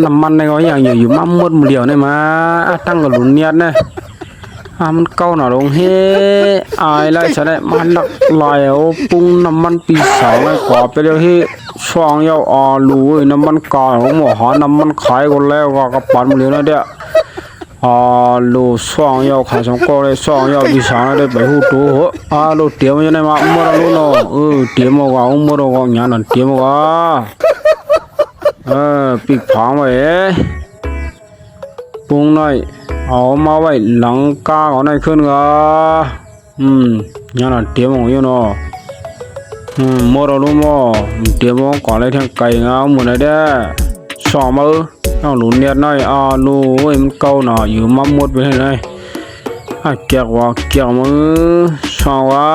น้ำมันในก็อย่างอยู่มาหมดเดียวเนี่ยมาตั้งกับหลุนเนียดเนี่ยมันเก่าหน่อลงเฮ้อายไรจะได้มันหลักลายเอาปุ้งน้ำมันปีสองเลยกว่าไปเดียวเฮ้ช่วงยาวรู้น้ำมันกาของหมอหาน้ำมันขายกันแล้วก็กระปันเดียวนะเด้อรู้ช่วงยาวขายสองก็เลยช่วงยาวปีสองเลยไปหูตัวรู้เตรียมยังไงมาหมดแล้วเนาะเตรียมว่าหมดแล้วงานนั้นเตรียมว่าปีกผางไว้ปุ้งหน่อยเอามาไว้หลังกาเอาหน่อยขึ้นก็งานนั้นเตรียมของอยู่เนาะหมดแล้วมั้งเตรียมว่าก่อนเลยทั้งไก่เงาหมดเลยเด้อสองมือเอาหลุนเนียดหน่อยรู้มันเก่าหน่อยอยู่มาหมดไปเลยเกี่ยวว่าเกี่ยวมือสองว่า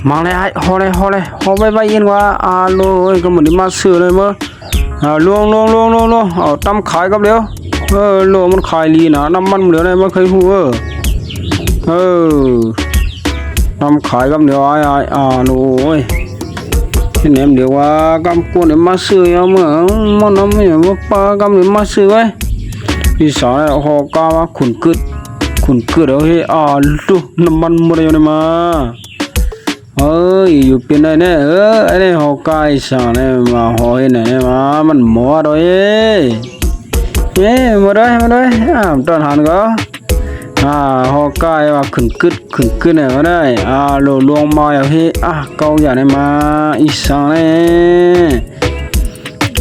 มาเลยห่อเลยไปยินว่ารู้ก็เหมือนที่มาซื้อเลยมั้งลวงตั้มขายกับเดี๋ยวลวงมันขายลีนะน้ำมันเหลืออะไรไม่เคยพูดตั้มขายกับเดี๋ยวรู้ที่ไหนเดี๋ยวว่ากำกวนเดี๋ยวมาซื้อเอาเมื่อมันน้ำเนี่ยว่าปลากำเดี๋ยวมาซื้อไว้ที่สองเนี่ยหอกาว่าขุนกึดเอาให้ดูน้ำมันหมดเลยมาอยู่เป็นไงเนี่ยไอ้เนี่ยหอกาอีสานเนี่ยมาหอยเนี่ยมามันหมอด้วยมาด้วยตอนหันก็หอกาว่าขึ้นกึดเนี่ยมาได้ลวงมาอย่างที่เกาอย่างเนี่ยมาอีสานเนี่ย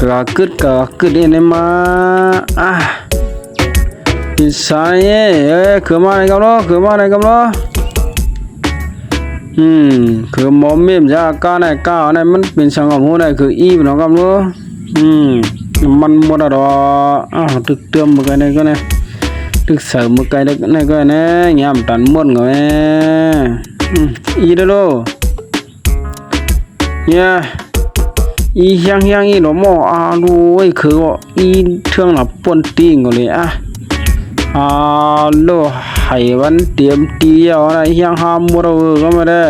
กะกึดเนี่ยมาอีสานเนี่ยคือมาอะไรกันเนาะคือมอมเมียมจะก้าเนี่ยมันเป็นสังคมหัวเนี่ยคืออีเป็นของกันเนาะมันหมดแล้วตึกเติมมือกันเนี่ยก็เนี่ยตึกเสริมมือกันเนี่ยก็เนี่ยยามตันหมดไงอีเด้อเนี่ยอีเฮียงอีหนอหมอรู้คือว่าอีเทืองหลับปนตีงกันเลยโลให้วันเตรียมตีเอาอะไรยังห้ามมัวก็ไม่ได้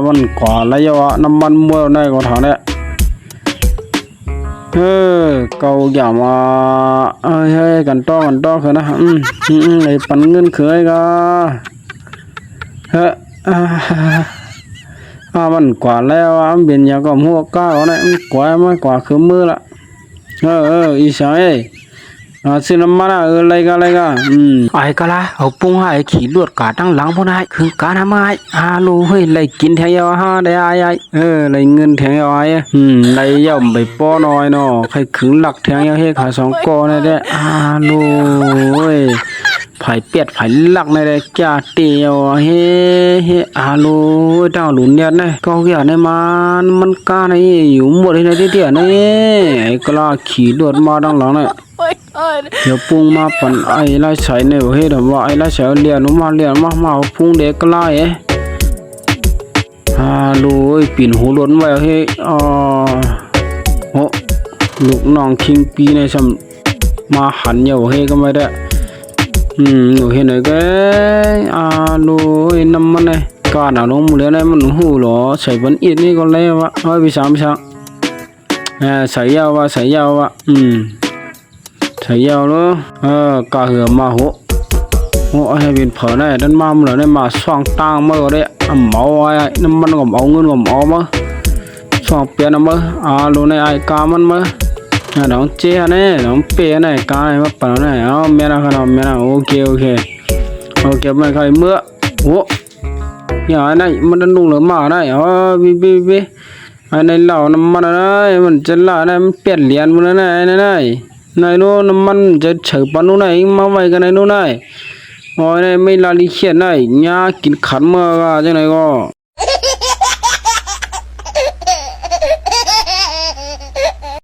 มันกว่าระยะน้ำมันมัวในก็ทางเนี่ยเกาอย่างมากันต้อคือนะไอ้ปันเงินเคยก็มันกว่าแล้วมันเป็นอย่างก็หัวก้าวเนี่ยมันกว่าไม่กว่าคือมือละอีสานซื้อน้ำมันอะไรกันไอ้ก็ละเอาปุ้งให้ขี่ลวดกาตั้งหลังพวกนายคือการทำไมรู้เฮ้ยเลยกินแทงยาวได้เลยเงินแทงยาวเลยย่อมไปป้อน้อยเนาะใครขึงหลักแทงยาวให้ขาสองกอเนี่ยได้รู้เฮ้ยไผ่เปียดไผ่หลักเนี่ยได้จ่าเตียวเฮ้รู้เจ้าหลุนเนี่ยนะก็อย่างในมันกาในอยู่หมดในเตี้ยนี่ไอ้ก็ละขี่ลวดมาตั้งหลังเนี่ยเดี๋ยวปุ้งมาปั่นไอ้ไล่ใส่เนี่ยเฮ้ยเดี๋ยวว่าไอ้ไล่ใส่เลี้ยนมาปุ้งเด็กก็ไล่รู้ปิ่นหูล้นไว้เฮ้ยลูกน้องคิงปีในซ้ำมาหันเยอะเฮ้ยก็ไม่ได้หนูเห็นหน่อยก็รู้น้ำมันเลยการเอาลงมือเลยนะมันหูหรอใส่บันอิดนี่ก็เลยวะพี่สามใส่ยาววะใส่ยาวแล้วกาเหือมาหัวให้เป็นเผอได้ด้านมาเมื่อได้มาส่องตังมาก็ได้เมาไอ้น้ำมันก็เอาเงินก็เอามาส่องเปียนมารู้ในไอ้กามันมาน้องเจ้าเนี่ยน้องเปียเนี่ยกาเนี่ยมาปั่นเนี่ยเมียนะครับเมียนะโอเคไม่ใครเมื่ออย่างนั้นมันดันดุเหลือมาได้บีไอ้ในเหล่าน้ำมันอะไรมันจะล่าได้มันเปลี่ยนเหรียญมันอะไรในนู้นมันจะเฉยปนนู้นไหนมาไว้กันในนู้นไหนในไม่ลาลิเขียนไหนยากินขันเมื่อก็จังไหนก็